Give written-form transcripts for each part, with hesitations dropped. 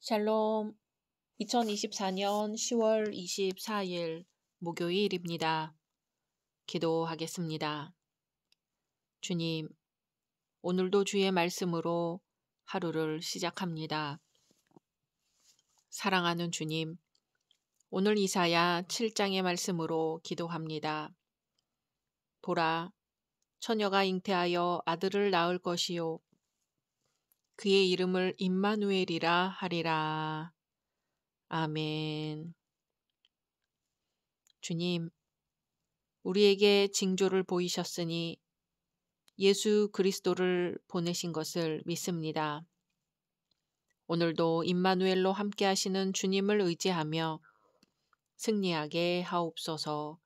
샬롬. 2024년 10월 24일 목요일입니다. 기도하겠습니다. 주님, 오늘도 주의 말씀으로 하루를 시작합니다. 사랑하는 주님, 오늘 이사야 7장의 말씀으로 기도합니다. 보라, 처녀가 잉태하여 아들을 낳을 것이요 그의 이름을 임마누엘이라 하리라. 아멘. 주님, 우리에게 징조를 보이셨으니 예수 그리스도를 보내신 것을 믿습니다. 오늘도 임마누엘로 함께 하시는 주님을 의지하며 승리하게 하옵소서.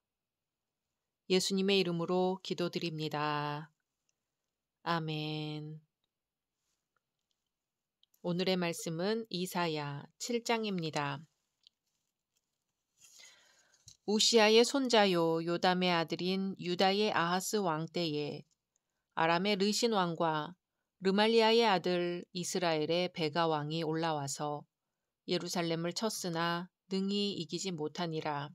예수님의 이름으로 기도드립니다. 아멘. 오늘의 말씀은 이사야 7장입니다. 우시아의 손자요 요담의 아들인 유다의 아하스 왕 때에 아람의 르신 왕과 르말리아의 아들 이스라엘의 베가 왕이 올라와서 예루살렘을 쳤으나 능히 이기지 못하니라.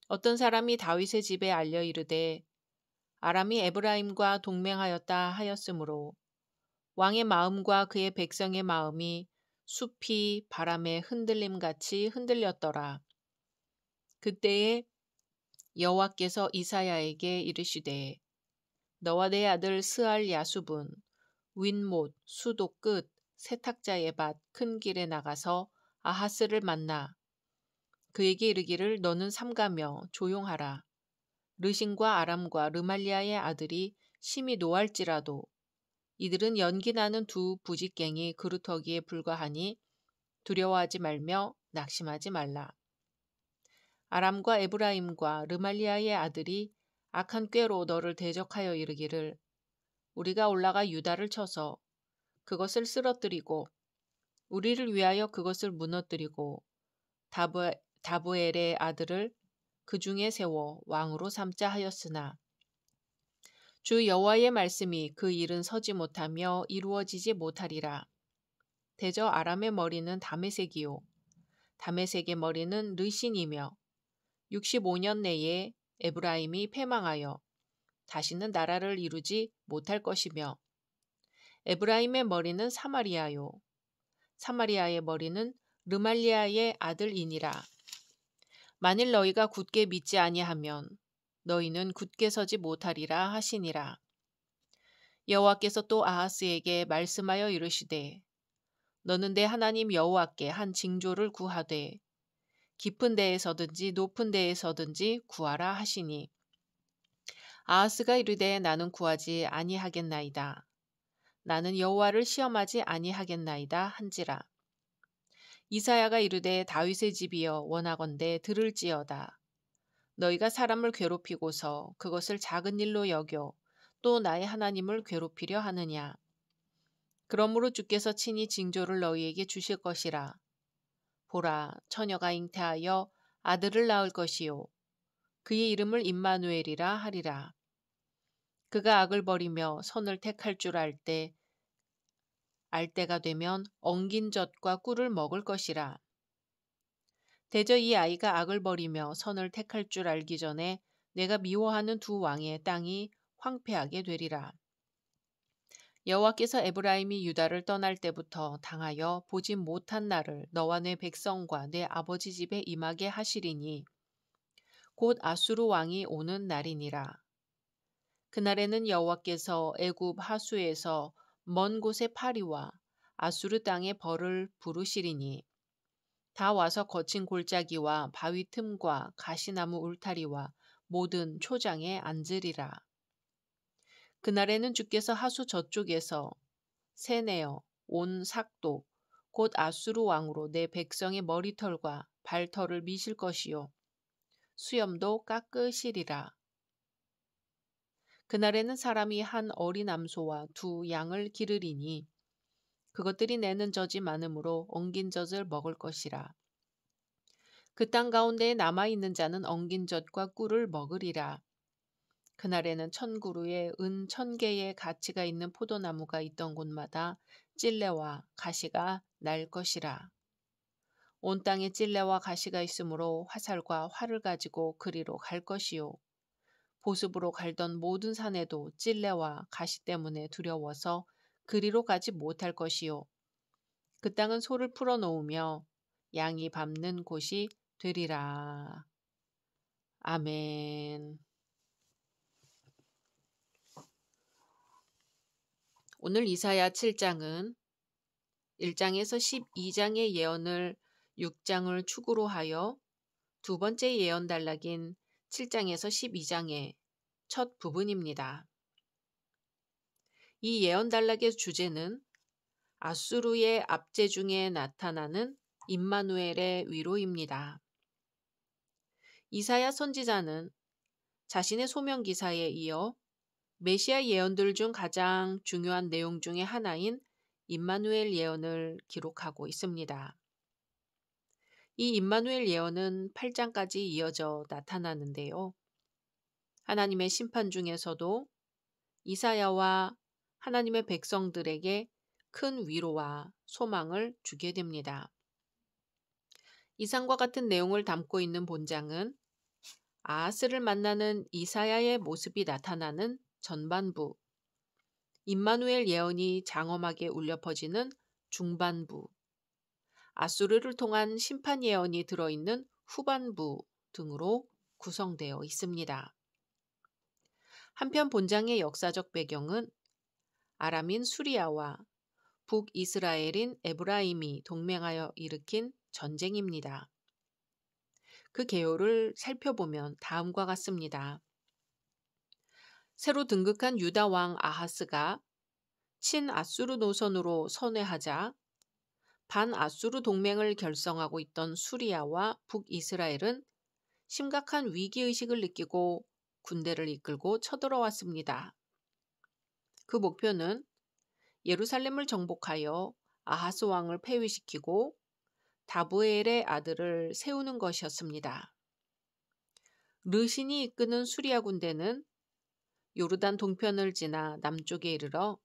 어떤 사람이 다윗의 집에 알려 이르되 아람이 에브라임과 동맹하였다 하였으므로 왕의 마음과 그의 백성의 마음이 숲이 바람의 흔들림같이 흔들렸더라. 그때에 여호와께서 이사야에게 이르시되 너와 내 아들 스알 야숲은 윗못 수도 끝 세탁자의 밭 큰 길에 나가서 아하스를 만나 그에게 이르기를 너는 삼가며 조용하라. 르신과 아람과 르말리아의 아들이 심히 노할지라도 이들은 연기나는 두 부직갱이 그루터기에 불과하니 두려워하지 말며 낙심하지 말라. 아람과 에브라임과 르말리아의 아들이 악한 꾀로 너를 대적하여 이르기를 우리가 올라가 유다를 쳐서 그것을 쓰러뜨리고 우리를 위하여 그것을 무너뜨리고 다브엘의 아들을 그 중에 세워 왕으로 삼자 하였으나 주 여호와의 말씀이 그 일은 서지 못하며 이루어지지 못하리라. 대저 아람의 머리는 다메섹이요 다메섹의 머리는 르신이며 65년 내에 에브라임이 패망하여 다시는 나라를 이루지 못할 것이며 에브라임의 머리는 사마리아요 사마리아의 머리는 르말리아의 아들이니라. 만일 너희가 굳게 믿지 아니하면 너희는 굳게 서지 못하리라 하시니라. 여호와께서 또 아하스에게 말씀하여 이르시되 너는 내 하나님 여호와께 한 징조를 구하되 깊은 데에서든지 높은 데에서든지 구하라 하시니 아하스가 이르되 나는 구하지 아니하겠나이다. 나는 여호와를 시험하지 아니하겠나이다 한지라. 이사야가 이르되 다윗의 집이여 원하건대 들을지어다. 너희가 사람을 괴롭히고서 그것을 작은 일로 여겨 또 나의 하나님을 괴롭히려 하느냐. 그러므로 주께서 친히 징조를 너희에게 주실 것이라. 보라, 처녀가 잉태하여 아들을 낳을 것이요 그의 이름을 임마누엘이라 하리라. 그가 악을 버리며 선을 택할 줄 알 때가 되면 엉긴 젖과 꿀을 먹을 것이라. 대저 이 아이가 악을 버리며 선을 택할 줄 알기 전에 내가 미워하는 두 왕의 땅이 황폐하게 되리라. 여호와께서 에브라임이 유다를 떠날 때부터 당하여 보지 못한 날을 너와 내 백성과 내 아버지 집에 임하게 하시리니 곧 아수르 왕이 오는 날이니라. 그날에는 여호와께서 애굽 하수에서 먼 곳의 파리와 아수르 땅의 벌을 부르시리니 다 와서 거친 골짜기와 바위 틈과 가시나무 울타리와 모든 초장에 앉으리라. 그날에는 주께서 하수 저쪽에서 세내어 온 삭도 곧 아수르 왕으로 내 백성의 머리털과 발털을 미실 것이요 수염도 깎으시리라. 그날에는 사람이 한 어린 암소와 두 양을 기르리니 그것들이 내는 젖이 많으므로 엉긴 젖을 먹을 것이라. 그 땅 가운데에 남아있는 자는 엉긴 젖과 꿀을 먹으리라. 그날에는 1000그루의 은 1000개의 가치가 있는 포도나무가 있던 곳마다 찔레와 가시가 날 것이라. 온 땅에 찔레와 가시가 있으므로 화살과 활을 가지고 그리로 갈 것이요. 보습으로 갈던 모든 산에도 찔레와 가시 때문에 두려워서 그리로 가지 못할 것이요. 그 땅은 소를 풀어놓으며 양이 밟는 곳이 되리라. 아멘. 오늘 이사야 7장은 1장에서 12장의 예언을 6장을 축으로 하여 두 번째 예언 단락인 7장에서 12장의 첫 부분입니다. 이 예언 단락의 주제는 아수르의 압제 중에 나타나는 임마누엘의 위로입니다. 이사야 선지자는 자신의 소명 기사에 이어 메시아 예언들 중 가장 중요한 내용 중의 하나인 임마누엘 예언을 기록하고 있습니다. 이 임마누엘 예언은 8장까지 이어져 나타나는데요. 하나님의 심판 중에서도 이사야와 하나님의 백성들에게 큰 위로와 소망을 주게 됩니다. 이상과 같은 내용을 담고 있는 본장은 아하스를 만나는 이사야의 모습이 나타나는 전반부, 임마누엘 예언이 장엄하게 울려 퍼지는 중반부, 아수르를 통한 심판 예언이 들어있는 후반부 등으로 구성되어 있습니다. 한편 본장의 역사적 배경은 아람인 수리아와 북이스라엘인 에브라임이 동맹하여 일으킨 전쟁입니다. 그 개요를 살펴보면 다음과 같습니다. 새로 등극한 유다 왕 아하스가 친아수르 노선으로 선회하자 반아수르 동맹을 결성하고 있던 수리아와 북이스라엘은 심각한 위기의식을 느끼고 군대를 이끌고 쳐들어왔습니다. 그 목표는 예루살렘을 정복하여 아하스 왕을 폐위시키고 다브엘의 아들을 세우는 것이었습니다. 르신이 이끄는 수리아 군대는 요르단 동편을 지나 남쪽에 이르러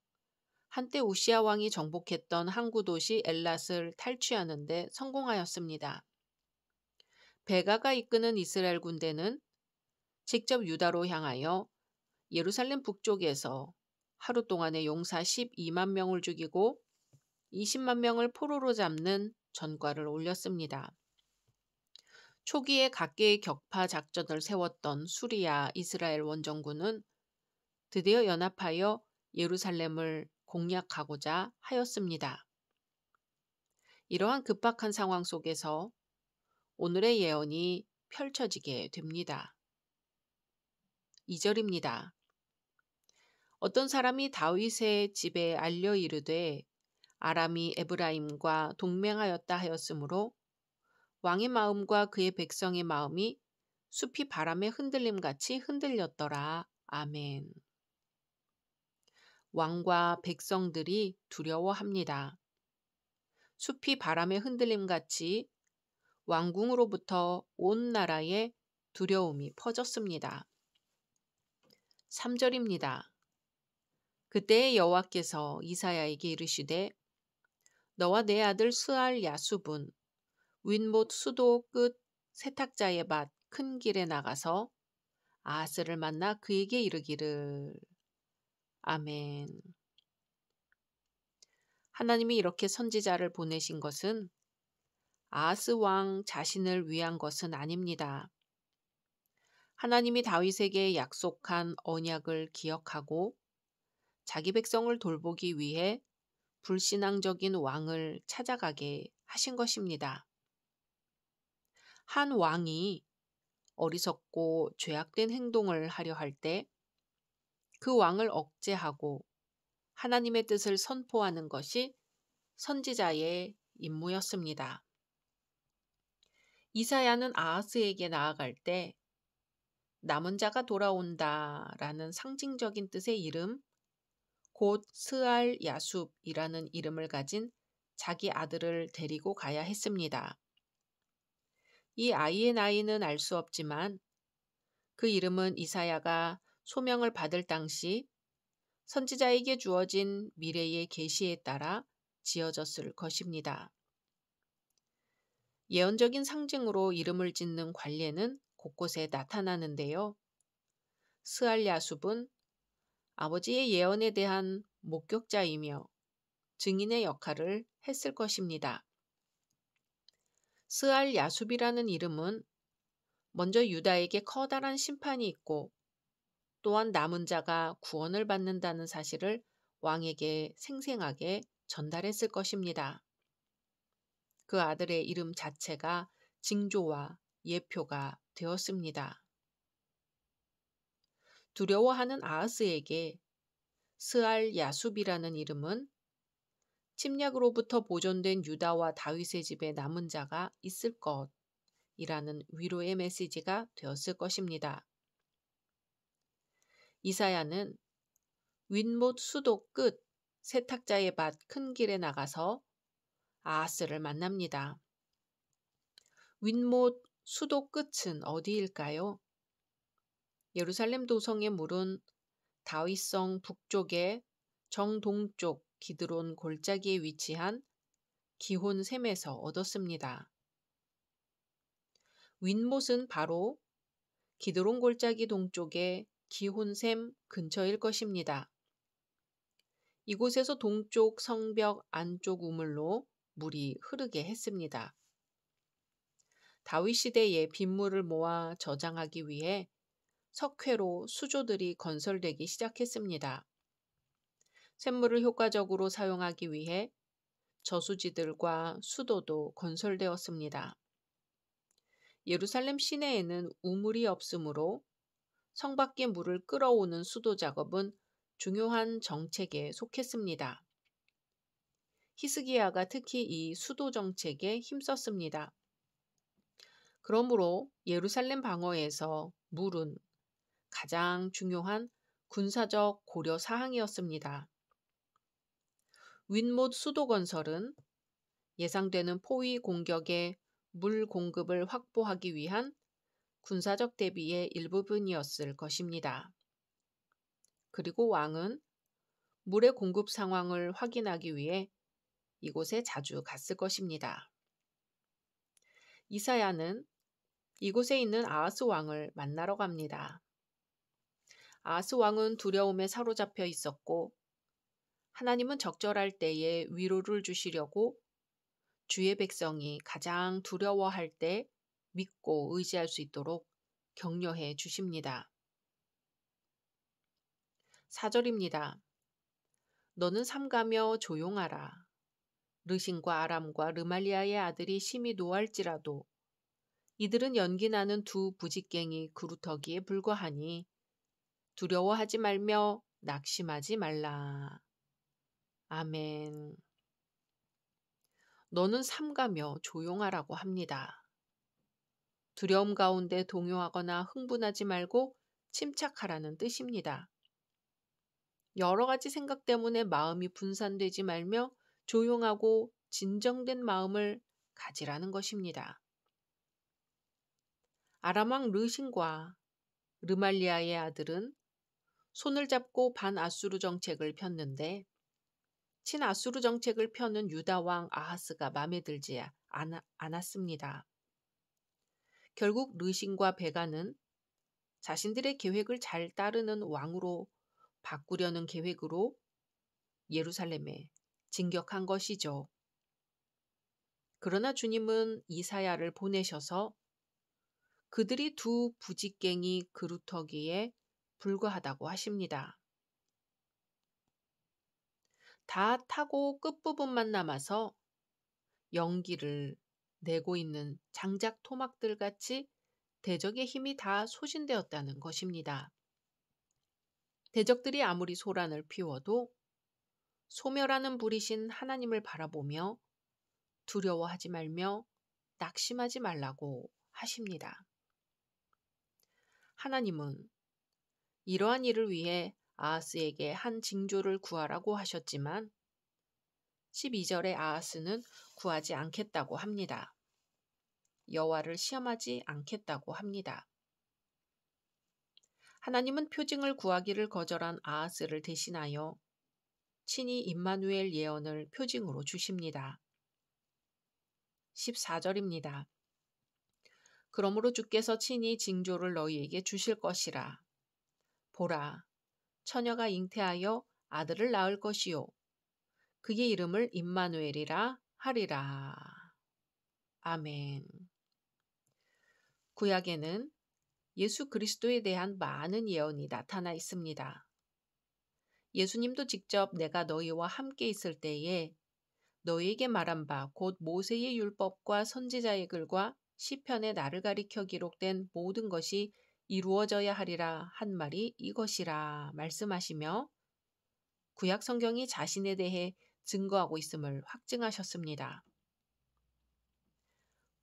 한때 우시아 왕이 정복했던 항구 도시 엘랏을 탈취하는 데 성공하였습니다. 베가가 이끄는 이스라엘 군대는 직접 유다로 향하여 예루살렘 북쪽에서 하루 동안에 용사 12만 명을 죽이고 20만 명을 포로로 잡는 전과를 올렸습니다. 초기에 각계의 격파 작전을 세웠던 수리아 이스라엘 원정군은 드디어 연합하여 예루살렘을 공략하고자 하였습니다. 이러한 급박한 상황 속에서 오늘의 예언이 펼쳐지게 됩니다. 2절입니다. 어떤 사람이 다윗의 집에 알려 이르되 아람이 에브라임과 동맹하였다 하였으므로 왕의 마음과 그의 백성의 마음이 숲이 바람의 흔들림같이 흔들렸더라. 아멘. 왕과 백성들이 두려워합니다. 숲이 바람의 흔들림같이 왕궁으로부터 온 나라에 두려움이 퍼졌습니다. 3절입니다. 그때의 여호와께서 이사야에게 이르시되 너와 내 아들 스알 야숲은 윗못 수도 끝 세탁자의 밭 큰 길에 나가서 아하스를 만나 그에게 이르기를. 아멘. 하나님이 이렇게 선지자를 보내신 것은 아하스 왕 자신을 위한 것은 아닙니다. 하나님이 다윗에게 약속한 언약을 기억하고 자기 백성을 돌보기 위해 불신앙적인 왕을 찾아가게 하신 것입니다. 한 왕이 어리석고 죄악된 행동을 하려 할 때 그 왕을 억제하고 하나님의 뜻을 선포하는 것이 선지자의 임무였습니다. 이사야는 아하스에게 나아갈 때 남은 자가 돌아온다라는 상징적인 뜻의 이름, 곧 스알 야숲이라는 이름을 가진 자기 아들을 데리고 가야 했습니다. 이 아이의 나이는 알 수 없지만 그 이름은 이사야가 소명을 받을 당시 선지자에게 주어진 미래의 계시에 따라 지어졌을 것입니다. 예언적인 상징으로 이름을 짓는 관례는 곳곳에 나타나는데요. 스알 야숲은 아버지의 예언에 대한 목격자이며 증인의 역할을 했을 것입니다. 스알 야숲이라는 이름은 먼저 유다에게 커다란 심판이 있고 또한 남은 자가 구원을 받는다는 사실을 왕에게 생생하게 전달했을 것입니다. 그 아들의 이름 자체가 징조와 예표가 되었습니다. 두려워하는 아하스에게 스알 야숲이라는 이름은 침략으로부터 보존된 유다와 다윗의 집에 남은 자가 있을 것이라는 위로의 메시지가 되었을 것입니다. 이사야는 윗못 수도 끝 세탁자의 밭 큰 길에 나가서 아하스를 만납니다. 윗못 수도 끝은 어디일까요? 예루살렘 도성의 물은 다윗성 북쪽의 정동쪽 기드론 골짜기에 위치한 기혼샘에서 얻었습니다. 윗못은 바로 기드론 골짜기 동쪽의 기혼샘 근처일 것입니다. 이곳에서 동쪽 성벽 안쪽 우물로 물이 흐르게 했습니다. 다윗 시대에 빗물을 모아 저장하기 위해 석회로 수조들이 건설되기 시작했습니다. 샘물을 효과적으로 사용하기 위해 저수지들과 수도도 건설되었습니다. 예루살렘 시내에는 우물이 없으므로 성 밖의 물을 끌어오는 수도 작업은 중요한 정책에 속했습니다. 히스기야가 특히 이 수도 정책에 힘썼습니다. 그러므로 예루살렘 방어에서 물은 가장 중요한 군사적 고려 사항이었습니다. 윗못 수도 건설은 예상되는 포위 공격에 물 공급을 확보하기 위한 군사적 대비의 일부분이었을 것입니다. 그리고 왕은 물의 공급 상황을 확인하기 위해 이곳에 자주 갔을 것입니다. 이사야는 이곳에 있는 아하스 왕을 만나러 갑니다. 아하스 왕은 두려움에 사로잡혀 있었고 하나님은 적절할 때에 위로를 주시려고 주의 백성이 가장 두려워할 때 믿고 의지할 수 있도록 격려해 주십니다. 4절입니다. 너는 삼가며 조용하라. 르신과 아람과 르말리아의 아들이 심히 노할지라도 이들은 연기나는 두 부직갱이 그루터기에 불과하니 두려워하지 말며 낙심하지 말라. 아멘. 너는 삼가며 조용하라고 합니다. 두려움 가운데 동요하거나 흥분하지 말고 침착하라는 뜻입니다. 여러 가지 생각 때문에 마음이 분산되지 말며 조용하고 진정된 마음을 가지라는 것입니다. 아람 왕 르신과 르말리아의 아들은 손을 잡고 반아수르 정책을 폈는데 친아수르 정책을 펴는 유다 왕 아하스가 마음에 들지 않았습니다. 결국 르신과 베가는 자신들의 계획을 잘 따르는 왕으로 바꾸려는 계획으로 예루살렘에 진격한 것이죠. 그러나 주님은 이사야를 보내셔서 그들이 두 부직갱이 그루터기에 불과하다고 하십니다. 다 타고 끝부분만 남아서 연기를 내고 있는 장작 토막들 같이 대적의 힘이 다 소진되었다는 것입니다. 대적들이 아무리 소란을 피워도 소멸하는 불이신 하나님을 바라보며 두려워하지 말며 낙심하지 말라고 하십니다. 하나님은 이러한 일을 위해 아하스에게 한 징조를 구하라고 하셨지만 12절에 아하스는 구하지 않겠다고 합니다. 여호와를 시험하지 않겠다고 합니다. 하나님은 표징을 구하기를 거절한 아하스를 대신하여 친히 임마누엘 예언을 표징으로 주십니다. 14절입니다. 그러므로 주께서 친히 징조를 너희에게 주실 것이라. 보라, 처녀가 잉태하여 아들을 낳을 것이요. 그의 이름을 임마누엘이라 하리라. 아멘. 구약에는 예수 그리스도에 대한 많은 예언이 나타나 있습니다. 예수님도 직접 내가 너희와 함께 있을 때에 너희에게 말한 바 곧 모세의 율법과 선지자의 글과 시편에 나를 가리켜 기록된 모든 것이 이루어져야 하리라 한 말이 이것이라 말씀하시며 구약 성경이 자신에 대해 증거하고 있음을 확증하셨습니다.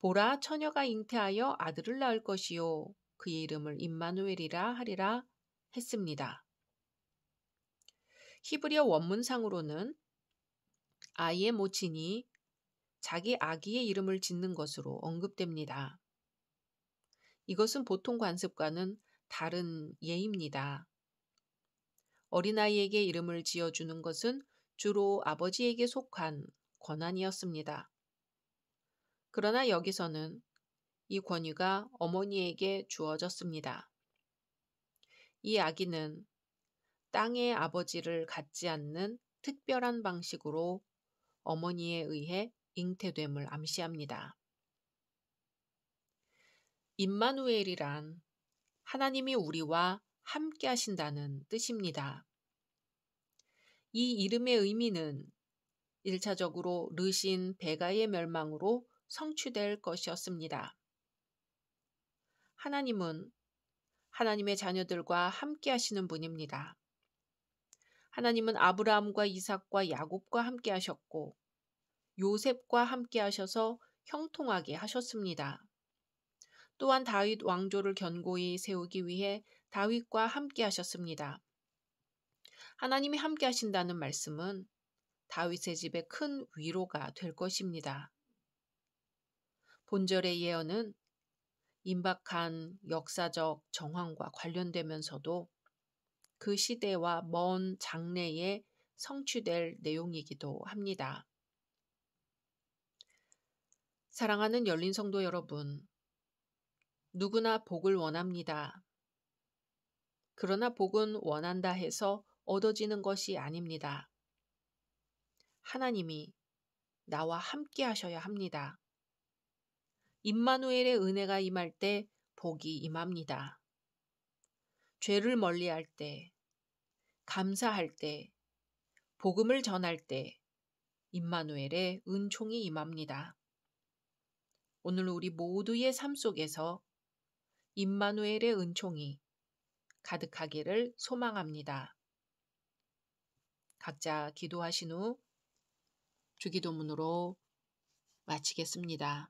보라, 처녀가 잉태하여 아들을 낳을 것이요 그의 이름을 임마누엘이라 하리라 했습니다. 히브리어 원문상으로는 아이의 모친이 자기 아기의 이름을 짓는 것으로 언급됩니다. 이것은 보통 관습과는 다른 예입니다. 어린아이에게 이름을 지어주는 것은 주로 아버지에게 속한 권한이었습니다. 그러나 여기서는 이 권위가 어머니에게 주어졌습니다. 이 아기는 땅의 아버지를 갖지 않는 특별한 방식으로 어머니에 의해 잉태됨을 암시합니다. 임마누엘이란 하나님이 우리와 함께 하신다는 뜻입니다. 이 이름의 의미는 1차적으로 르신 베가의 멸망으로 성취될 것이었습니다. 하나님은 하나님의 자녀들과 함께 하시는 분입니다. 하나님은 아브라함과 이삭과 야곱과 함께 하셨고 요셉과 함께 하셔서 형통하게 하셨습니다. 또한 다윗 왕조를 견고히 세우기 위해 다윗과 함께 하셨습니다. 하나님이 함께 하신다는 말씀은 다윗의 집에 큰 위로가 될 것입니다. 본절의 예언은 임박한 역사적 정황과 관련되면서도 그 시대와 먼 장래에 성취될 내용이기도 합니다. 사랑하는 열린 성도 여러분, 누구나 복을 원합니다. 그러나 복은 원한다 해서 얻어지는 것이 아닙니다. 하나님이 나와 함께 하셔야 합니다. 임마누엘의 은혜가 임할 때 복이 임합니다. 죄를 멀리할 때, 감사할 때, 복음을 전할 때 임마누엘의 은총이 임합니다. 오늘 우리 모두의 삶 속에서 임마누엘의 은총이 가득하기를 소망합니다. 각자 기도하신 후 주기도문으로 마치겠습니다.